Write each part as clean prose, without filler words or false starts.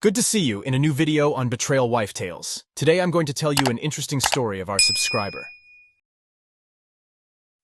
Good to see you in a new video on Betrayal Wife Tales. Today I'm going to tell you an interesting story of our subscriber.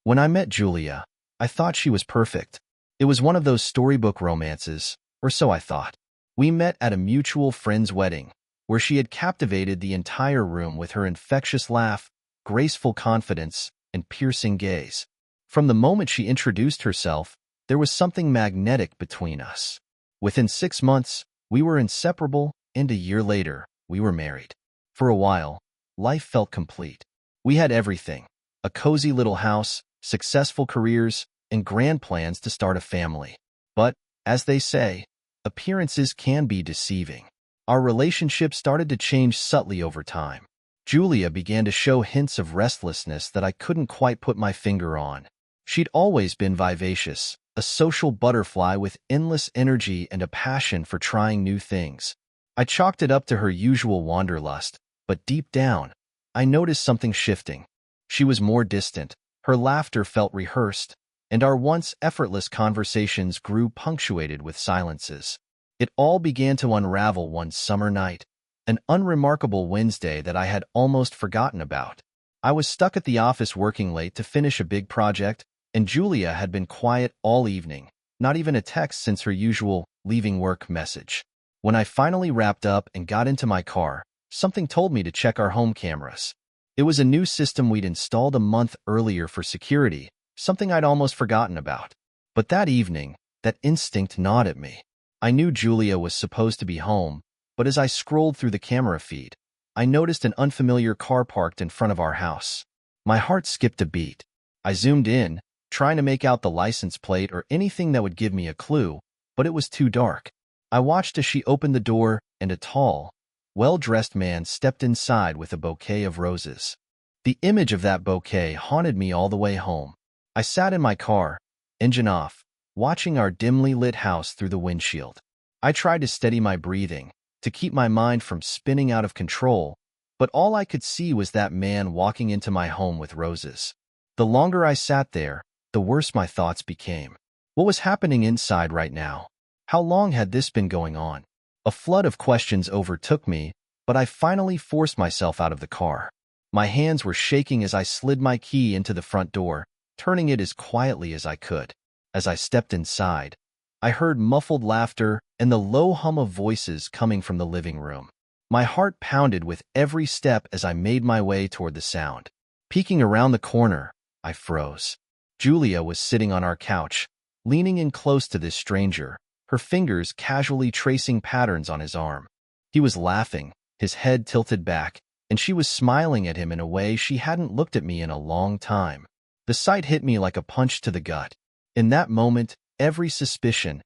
When I met Julia, I thought she was perfect. It was one of those storybook romances, or so I thought. We met at a mutual friend's wedding, where she had captivated the entire room with her infectious laugh, graceful confidence, and piercing gaze. From the moment she introduced herself, there was something magnetic between us. Within 6 months, we were inseparable, and a year later, we were married. For a while, life felt complete. We had everything: a cozy little house, successful careers, and grand plans to start a family. But, as they say, appearances can be deceiving. Our relationship started to change subtly over time. Julia began to show hints of restlessness that I couldn't quite put my finger on. She'd always been vivacious, a social butterfly with endless energy and a passion for trying new things. I chalked it up to her usual wanderlust, but deep down, I noticed something shifting. She was more distant, her laughter felt rehearsed, and our once effortless conversations grew punctuated with silences. It all began to unravel one summer night, an unremarkable Wednesday that I had almost forgotten about. I was stuck at the office working late to finish a big project, and Julia had been quiet all evening, not even a text since her usual leaving work message. When I finally wrapped up and got into my car, something told me to check our home cameras. It was a new system we'd installed a month earlier for security, something I'd almost forgotten about. But that evening, that instinct gnawed at me. I knew Julia was supposed to be home, but as I scrolled through the camera feed, I noticed an unfamiliar car parked in front of our house. My heart skipped a beat. I zoomed in, trying to make out the license plate or anything that would give me a clue, but it was too dark. I watched as she opened the door, and a tall, well-dressed man stepped inside with a bouquet of roses. The image of that bouquet haunted me all the way home. I sat in my car, engine off, watching our dimly lit house through the windshield. I tried to steady my breathing, to keep my mind from spinning out of control, but all I could see was that man walking into my home with roses. The longer I sat there, the worse my thoughts became. What was happening inside right now? How long had this been going on? A flood of questions overtook me, but I finally forced myself out of the car. My hands were shaking as I slid my key into the front door, turning it as quietly as I could. As I stepped inside, I heard muffled laughter and the low hum of voices coming from the living room. My heart pounded with every step as I made my way toward the sound. Peeking around the corner, I froze. Julia was sitting on our couch, leaning in close to this stranger, her fingers casually tracing patterns on his arm. He was laughing, his head tilted back, and she was smiling at him in a way she hadn't looked at me in a long time. The sight hit me like a punch to the gut. In that moment, every suspicion,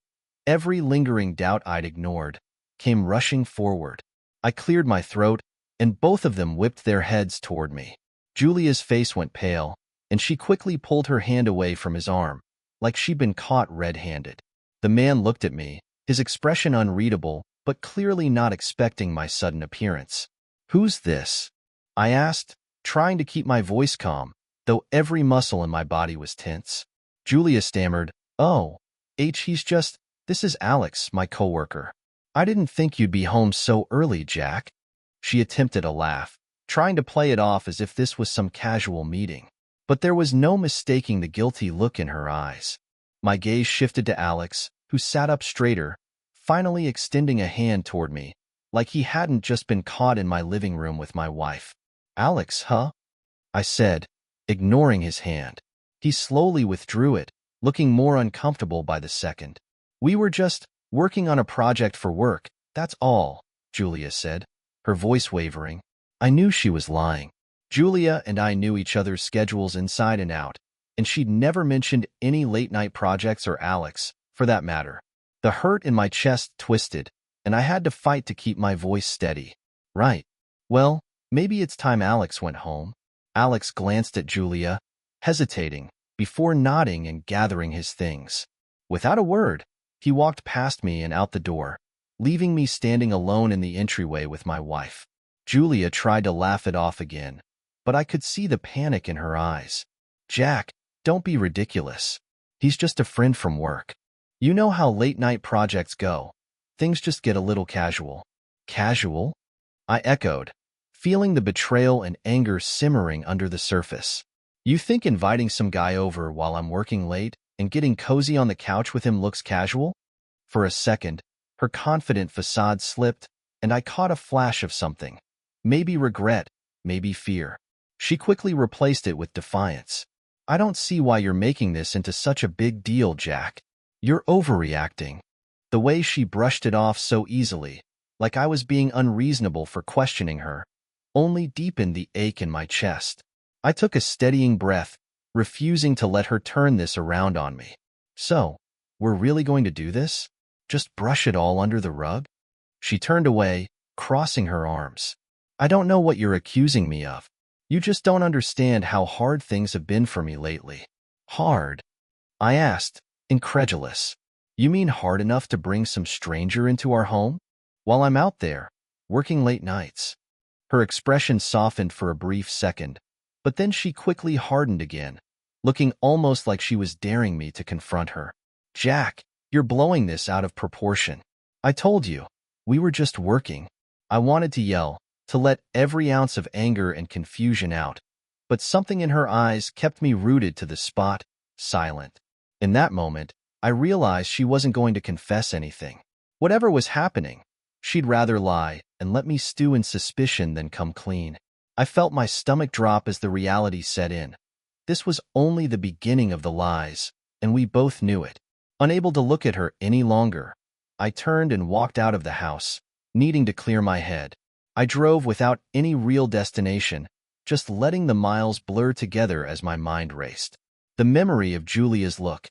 every lingering doubt I'd ignored, came rushing forward. I cleared my throat, and both of them whipped their heads toward me. Julia's face went pale, and she quickly pulled her hand away from his arm, like she'd been caught red-handed. The man looked at me, his expression unreadable, but clearly not expecting my sudden appearance. "Who's this?" I asked, trying to keep my voice calm, though every muscle in my body was tense. Julia stammered, "Oh, this is Alex, my coworker. I didn't think you'd be home so early, Jack." She attempted a laugh, trying to play it off as if this was some casual meeting. But there was no mistaking the guilty look in her eyes. My gaze shifted to Alex, who sat up straighter, finally extending a hand toward me, like he hadn't just been caught in my living room with my wife. "Alex, huh?" I said, ignoring his hand. He slowly withdrew it, looking more uncomfortable by the second. "We were just working on a project for work, that's all," Julia said, her voice wavering. I knew she was lying. Julia and I knew each other's schedules inside and out, and she'd never mentioned any late-night projects or Alex, for that matter. The hurt in my chest twisted, and I had to fight to keep my voice steady. "Right. Well, maybe it's time Alex went home." Alex glanced at Julia, hesitating, before nodding and gathering his things. Without a word, he walked past me and out the door, leaving me standing alone in the entryway with my wife. Julia tried to laugh it off again, but I could see the panic in her eyes. "Jack, don't be ridiculous. He's just a friend from work. You know how late-night projects go. Things just get a little casual." Casual? I echoed, feeling the betrayal and anger simmering under the surface. You think inviting some guy over while I'm working late and getting cozy on the couch with him looks casual? For a second, her confident facade slipped, and I caught a flash of something. Maybe regret, maybe fear. She quickly replaced it with defiance. I don't see why you're making this into such a big deal, Jack. You're overreacting. The way she brushed it off so easily, like I was being unreasonable for questioning her, only deepened the ache in my chest. I took a steadying breath, refusing to let her turn this around on me. So, we're really going to do this? Just brush it all under the rug? She turned away, crossing her arms. I don't know what you're accusing me of. You just don't understand how hard things have been for me lately. Hard? I asked, incredulous. You mean hard enough to bring some stranger into our home? While I'm out there, working late nights. Her expression softened for a brief second, but then she quickly hardened again, looking almost like she was daring me to confront her. Jack, you're blowing this out of proportion. I told you, we were just working. I wanted to yell, to let every ounce of anger and confusion out, but something in her eyes kept me rooted to the spot, silent. In that moment, I realized she wasn't going to confess anything. Whatever was happening, she'd rather lie and let me stew in suspicion than come clean. I felt my stomach drop as the reality set in. This was only the beginning of the lies, and we both knew it. Unable to look at her any longer, I turned and walked out of the house, needing to clear my head. I drove without any real destination, just letting the miles blur together as my mind raced. The memory of Julia's look,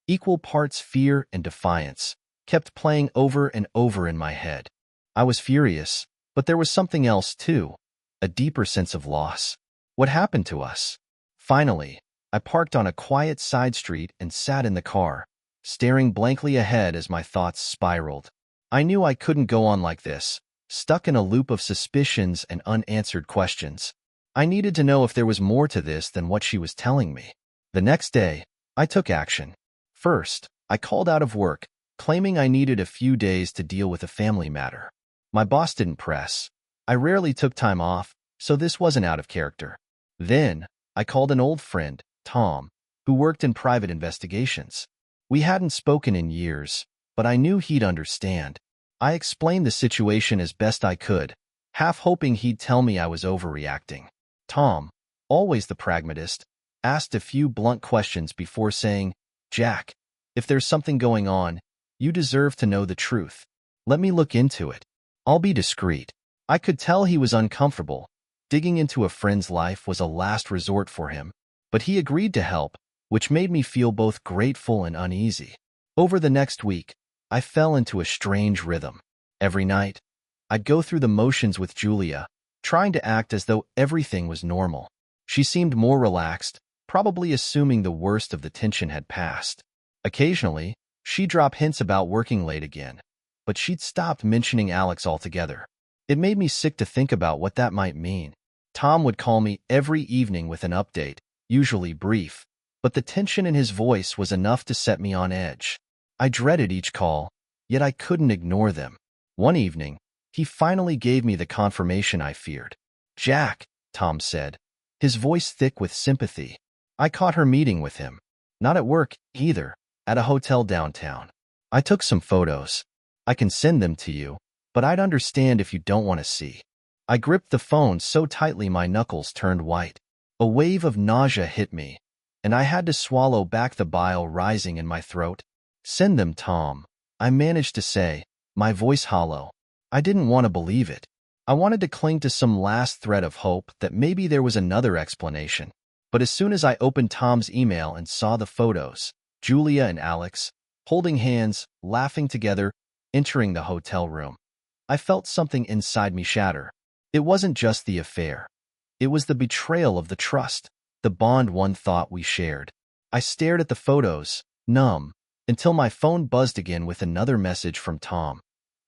equal parts fear and defiance, kept playing over and over in my head. I was furious, but there was something else too, a deeper sense of loss. What happened to us? Finally, I parked on a quiet side street and sat in the car, staring blankly ahead as my thoughts spiraled. I knew I couldn't go on like this, stuck in a loop of suspicions and unanswered questions. I needed to know if there was more to this than what she was telling me. The next day, I took action. First, I called out of work, claiming I needed a few days to deal with a family matter. My boss didn't press. I rarely took time off, so this wasn't out of character. Then, I called an old friend, Tom, who worked in private investigations. We hadn't spoken in years, but I knew he'd understand. I explained the situation as best I could, half hoping he'd tell me I was overreacting. Tom, always the pragmatist, asked a few blunt questions before saying, Jack, if there's something going on, you deserve to know the truth. Let me look into it. I'll be discreet. I could tell he was uncomfortable. Digging into a friend's life was a last resort for him, but he agreed to help, which made me feel both grateful and uneasy. Over the next week, I fell into a strange rhythm. Every night, I'd go through the motions with Julia, trying to act as though everything was normal. She seemed more relaxed, probably assuming the worst of the tension had passed. Occasionally, she'd drop hints about working late again, but she'd stopped mentioning Alex altogether. It made me sick to think about what that might mean. Tom would call me every evening with an update, usually brief, but the tension in his voice was enough to set me on edge. I dreaded each call, yet I couldn't ignore them. One evening, he finally gave me the confirmation I feared. Jack, Tom said, his voice thick with sympathy. I caught her meeting with him. Not at work, either, at a hotel downtown. I took some photos. I can send them to you, but I'd understand if you don't want to see. I gripped the phone so tightly my knuckles turned white. A wave of nausea hit me, and I had to swallow back the bile rising in my throat. Send them, Tom, I managed to say, my voice hollow. I didn't want to believe it. I wanted to cling to some last thread of hope that maybe there was another explanation. But as soon as I opened Tom's email and saw the photos, Julia and Alex, holding hands, laughing together, entering the hotel room, I felt something inside me shatter. It wasn't just the affair. It was the betrayal of the trust, the bond one thought we shared. I stared at the photos, numb, until my phone buzzed again with another message from Tom.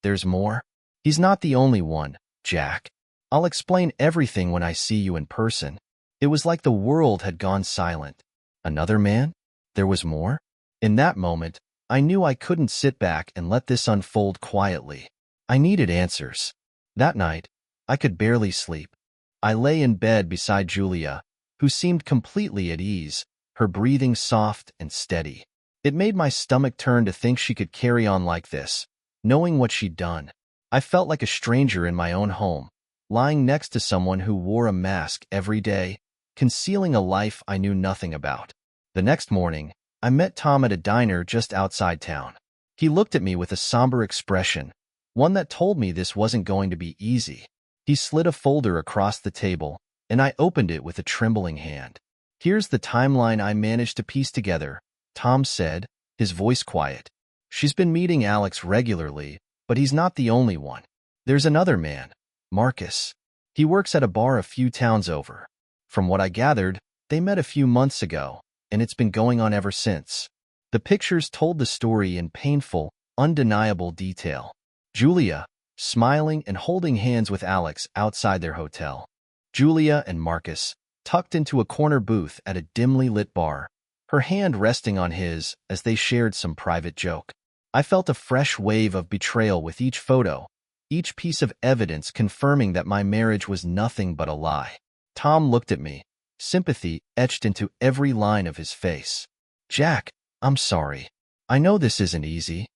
There's more? He's not the only one, Jack. I'll explain everything when I see you in person. It was like the world had gone silent. Another man? There was more? In that moment, I knew I couldn't sit back and let this unfold quietly. I needed answers. That night, I could barely sleep. I lay in bed beside Julia, who seemed completely at ease, her breathing soft and steady. It made my stomach turn to think she could carry on like this, knowing what she'd done. I felt like a stranger in my own home, lying next to someone who wore a mask every day, concealing a life I knew nothing about. The next morning, I met Tom at a diner just outside town. He looked at me with a somber expression, one that told me this wasn't going to be easy. He slid a folder across the table, and I opened it with a trembling hand. "Here's the timeline I managed to piece together," Tom said, his voice quiet. "She's been meeting Alex regularly, but he's not the only one. There's another man, Marcus. He works at a bar a few towns over. From what I gathered, they met a few months ago, and it's been going on ever since." The pictures told the story in painful, undeniable detail. Julia, smiling and holding hands with Alex outside their hotel. Julia and Marcus, tucked into a corner booth at a dimly lit bar, her hand resting on his as they shared some private joke. I felt a fresh wave of betrayal with each photo, each piece of evidence confirming that my marriage was nothing but a lie. Tom looked at me, sympathy etched into every line of his face. "Jack, I'm sorry. I know this isn't easy."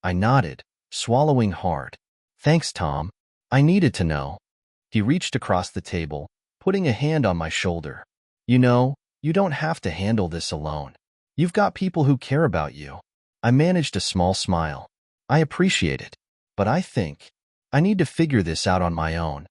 I nodded, swallowing hard. "Thanks, Tom. I needed to know." He reached across the table, putting a hand on my shoulder. "You know, you don't have to handle this alone. You've got people who care about you." I managed a small smile. "I appreciate it, but I think I need to figure this out on my own."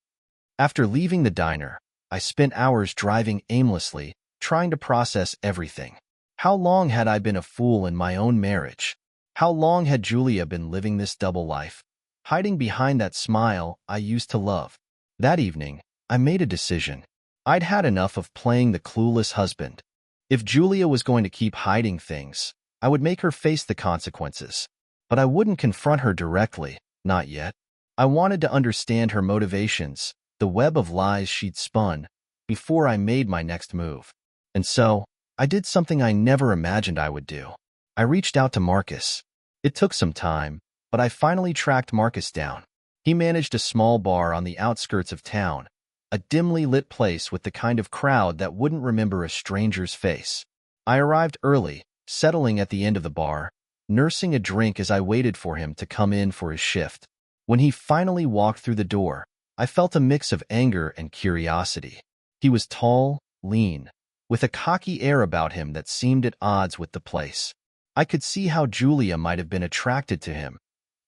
After leaving the diner, I spent hours driving aimlessly, trying to process everything. How long had I been a fool in my own marriage? How long had Julia been living this double life, hiding behind that smile I used to love? That evening, I made a decision. I'd had enough of playing the clueless husband. If Julia was going to keep hiding things, I would make her face the consequences. But I wouldn't confront her directly, not yet. I wanted to understand her motivations, the web of lies she'd spun, before I made my next move. And so, I did something I never imagined I would do. I reached out to Marcus. It took some time, but I finally tracked Marcus down. He managed a small bar on the outskirts of town, a dimly lit place with the kind of crowd that wouldn't remember a stranger's face. I arrived early, settling at the end of the bar, nursing a drink as I waited for him to come in for his shift. When he finally walked through the door, I felt a mix of anger and curiosity. He was tall, lean, with a cocky air about him that seemed at odds with the place. I could see how Julia might have been attracted to him.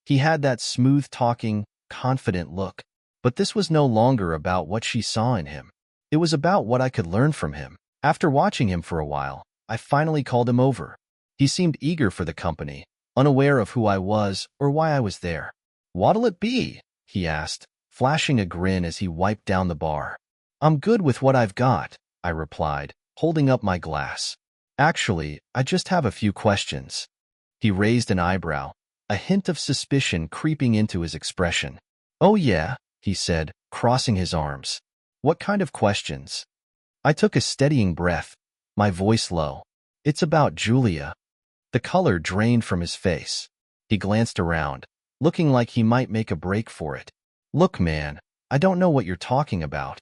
He had that smooth-talking, confident look. But this was no longer about what she saw in him. It was about what I could learn from him. After watching him for a while, I finally called him over. He seemed eager for the company, unaware of who I was or why I was there. "What'll it be?" he asked, flashing a grin as he wiped down the bar. "I'm good with what I've got," I replied, holding up my glass. "Actually, I just have a few questions." He raised an eyebrow, a hint of suspicion creeping into his expression. "Oh yeah," he said, crossing his arms. "What kind of questions?" I took a steadying breath, my voice low. "It's about Julia." The color drained from his face. He glanced around, looking like he might make a break for it. "Look, man, I don't know what you're talking about."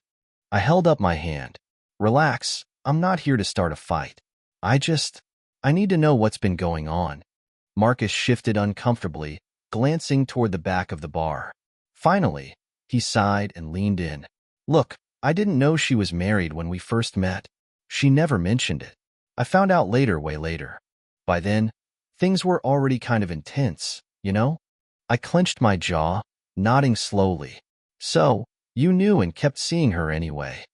I held up my hand. "Relax, I'm not here to start a fight. I need to know what's been going on." Marcus shifted uncomfortably, glancing toward the back of the bar. Finally, he sighed and leaned in. "Look, I didn't know she was married when we first met. She never mentioned it. I found out later, way later. By then, things were already kind of intense, you know?" I clenched my jaw, nodding slowly. "So, you knew and kept seeing her anyway."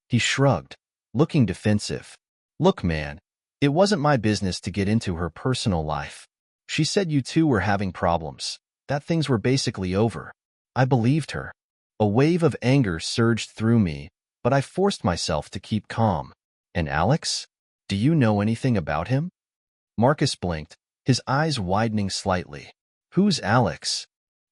He shrugged, looking defensive. "Look, man, it wasn't my business to get into her personal life. She said you two were having problems, that things were basically over. I believed her." A wave of anger surged through me, but I forced myself to keep calm. "And Alex? Do you know anything about him?" Marcus blinked, his eyes widening slightly. "Who's Alex?"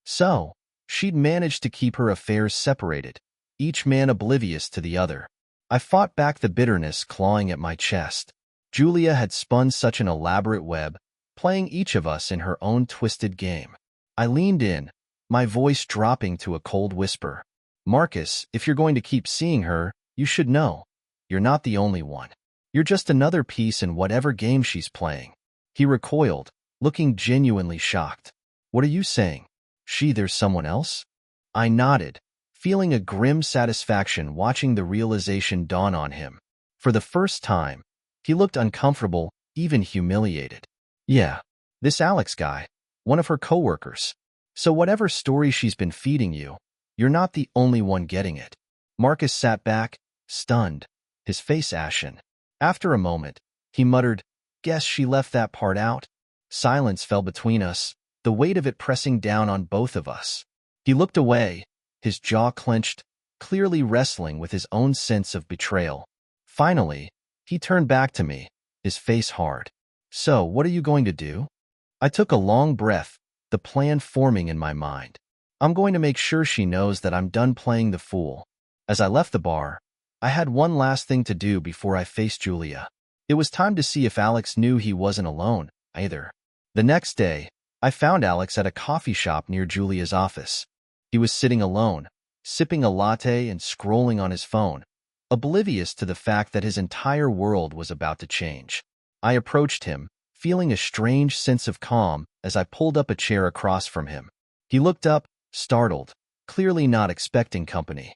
So, she'd managed to keep her affairs separated, each man oblivious to the other. I fought back the bitterness clawing at my chest. Julia had spun such an elaborate web, playing each of us in her own twisted game. I leaned in, my voice dropping to a cold whisper. Marcus, if you're going to keep seeing her, you should know. You're not the only one. You're just another piece in whatever game she's playing. He recoiled, looking genuinely shocked. What are you saying? There's someone else? I nodded, feeling a grim satisfaction watching the realization dawn on him. For the first time, he looked uncomfortable, even humiliated. Yeah, this Alex guy, one of her coworkers. So whatever story she's been feeding you, you're not the only one getting it. Marcus sat back, stunned, his face ashen. After a moment, he muttered, "Guess she left that part out." Silence fell between us, the weight of it pressing down on both of us. He looked away, his jaw clenched, clearly wrestling with his own sense of betrayal. Finally, he turned back to me, his face hard. "So, what are you going to do?" I took a long breath, the plan forming in my mind. "I'm going to make sure she knows that I'm done playing the fool." As I left the bar, I had one last thing to do before I faced Julia. It was time to see if Alex knew he wasn't alone, either. The next day, I found Alex at a coffee shop near Julia's office. He was sitting alone, sipping a latte and scrolling on his phone, oblivious to the fact that his entire world was about to change. I approached him, feeling a strange sense of calm as I pulled up a chair across from him. He looked up, startled, clearly not expecting company.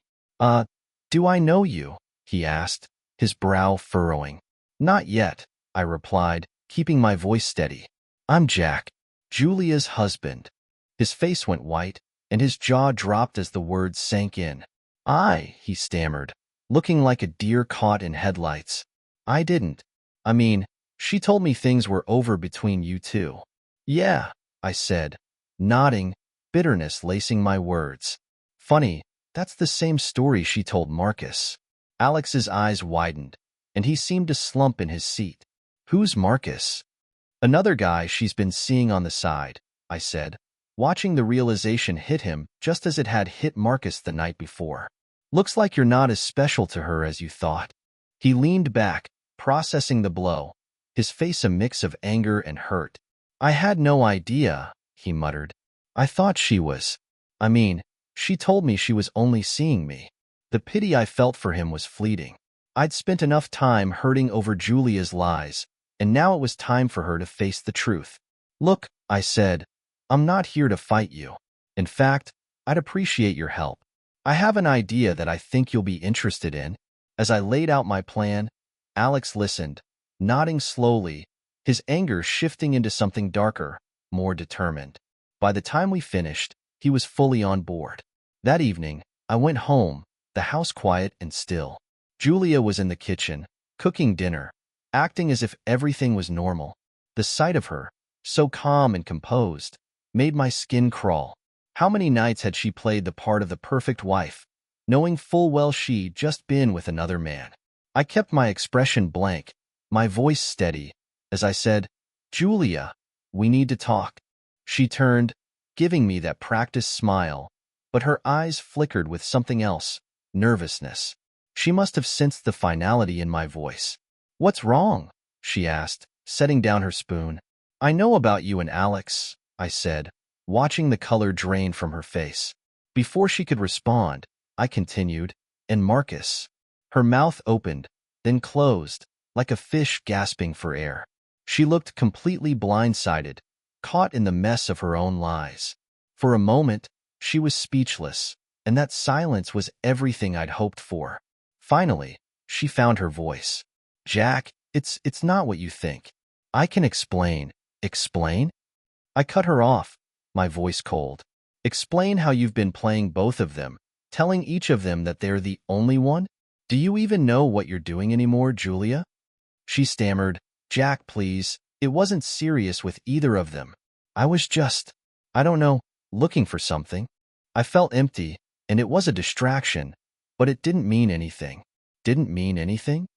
Do I know you?" he asked, his brow furrowing. "Not yet," I replied, keeping my voice steady. "I'm Jack, Julia's husband." His face went white, and his jaw dropped as the words sank in. He stammered, looking like a deer caught in headlights. "I didn't. I mean, she told me things were over between you two." "Yeah," I said, nodding, bitterness lacing my words. "Funny, that's the same story she told Marcus." Alex's eyes widened, and he seemed to slump in his seat. "Who's Marcus?" "Another guy she's been seeing on the side," I said, watching the realization hit him just as it had hit Marcus the night before. "Looks like you're not as special to her as you thought." He leaned back, processing the blow, his face a mix of anger and hurt. "I had no idea," he muttered. "I thought she was. I mean, she told me she was only seeing me." The pity I felt for him was fleeting. I'd spent enough time hurting over Julia's lies, and now it was time for her to face the truth. "Look," I said, "I'm not here to fight you. In fact, I'd appreciate your help. I have an idea that I think you'll be interested in." As I laid out my plan, Alex listened, nodding slowly, his anger shifting into something darker, more determined. By the time we finished, he was fully on board. That evening, I went home, the house quiet and still. Julia was in the kitchen, cooking dinner, acting as if everything was normal. The sight of her, so calm and composed, made my skin crawl. How many nights had she played the part of the perfect wife, knowing full well she'd just been with another man? I kept my expression blank, my voice steady, as I said, "Julia, we need to talk." She turned, giving me that practiced smile, but her eyes flickered with something else, nervousness. She must have sensed the finality in my voice. "What's wrong?" she asked, setting down her spoon. "I know about you and Alex," I said, watching the color drain from her face. Before she could respond, I continued, "And Marcus." Her mouth opened, then closed, like a fish gasping for air. She looked completely blindsided, caught in the mess of her own lies. For a moment, she was speechless, and that silence was everything I'd hoped for. Finally, she found her voice. "Jack, it's not what you think. I can explain." "Explain?" I cut her off, my voice cold. "Explain how you've been playing both of them, telling each of them that they're the only one? Do you even know what you're doing anymore, Julia?" She stammered, "Jack, please, it wasn't serious with either of them. I was just, I don't know, looking for something. I felt empty, and it was a distraction, but it didn't mean anything." "Didn't mean anything?"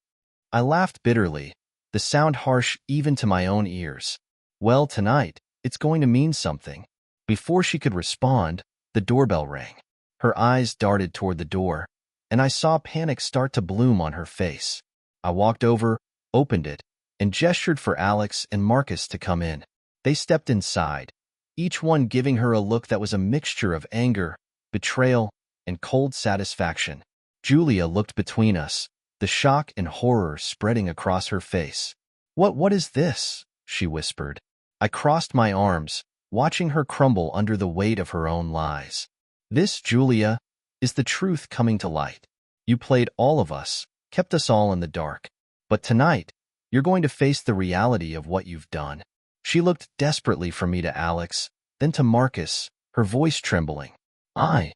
I laughed bitterly, the sound harsh even to my own ears. "Well, tonight, it's going to mean something." Before she could respond, the doorbell rang. Her eyes darted toward the door, and I saw panic start to bloom on her face. I walked over, opened it, and gestured for Alex and Marcus to come in. They stepped inside, each one giving her a look that was a mixture of anger, betrayal, and cold satisfaction. Julia looked between us, the shock and horror spreading across her face. What is this?" she whispered. I crossed my arms, watching her crumble under the weight of her own lies. "This, Julia, is the truth coming to light. You played all of us, kept us all in the dark. But tonight, you're going to face the reality of what you've done." She looked desperately from me to Alex, then to Marcus, her voice trembling. I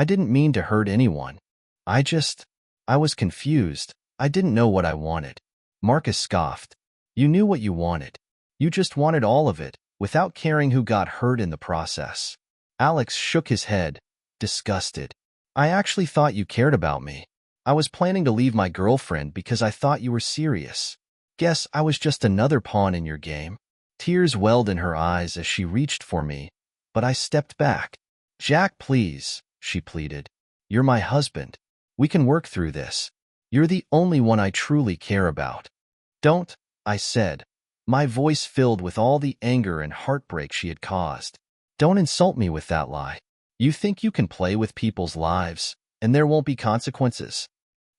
didn't mean to hurt anyone. I was confused. I didn't know what I wanted." Marcus scoffed. "You knew what you wanted. You just wanted all of it, without caring who got hurt in the process." Alex shook his head, disgusted. "I actually thought you cared about me. I was planning to leave my girlfriend because I thought you were serious. Guess I was just another pawn in your game." Tears welled in her eyes as she reached for me, but I stepped back. "Jack, please," she pleaded. "You're my husband. We can work through this. You're the only one I truly care about." "Don't," I said, my voice filled with all the anger and heartbreak she had caused. "Don't insult me with that lie. You think you can play with people's lives, and there won't be consequences?"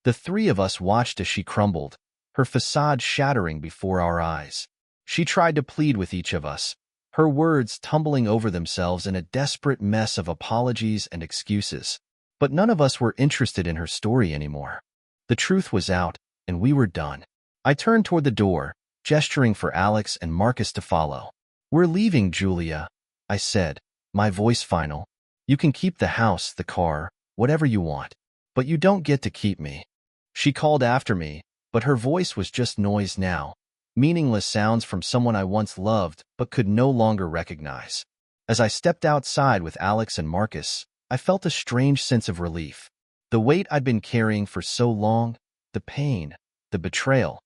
The three of us watched as she crumbled, her facade shattering before our eyes. She tried to plead with each of us, her words tumbling over themselves in a desperate mess of apologies and excuses. But none of us were interested in her story anymore. The truth was out, and we were done. I turned toward the door, gesturing for Alex and Marcus to follow. "We're leaving, Julia," I said, my voice final. "You can keep the house, the car, whatever you want. But you don't get to keep me." She called after me, but her voice was just noise now, meaningless sounds from someone I once loved but could no longer recognize. As I stepped outside with Alex and Marcus, I felt a strange sense of relief. The weight I'd been carrying for so long, the pain, the betrayal,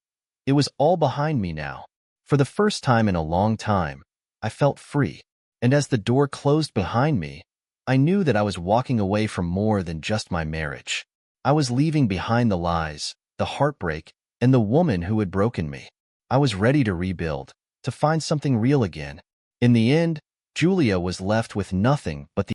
it was all behind me now. For the first time in a long time, I felt free. And as the door closed behind me, I knew that I was walking away from more than just my marriage. I was leaving behind the lies, the heartbreak, and the woman who had broken me. I was ready to rebuild, to find something real again. In the end, Julia was left with nothing but the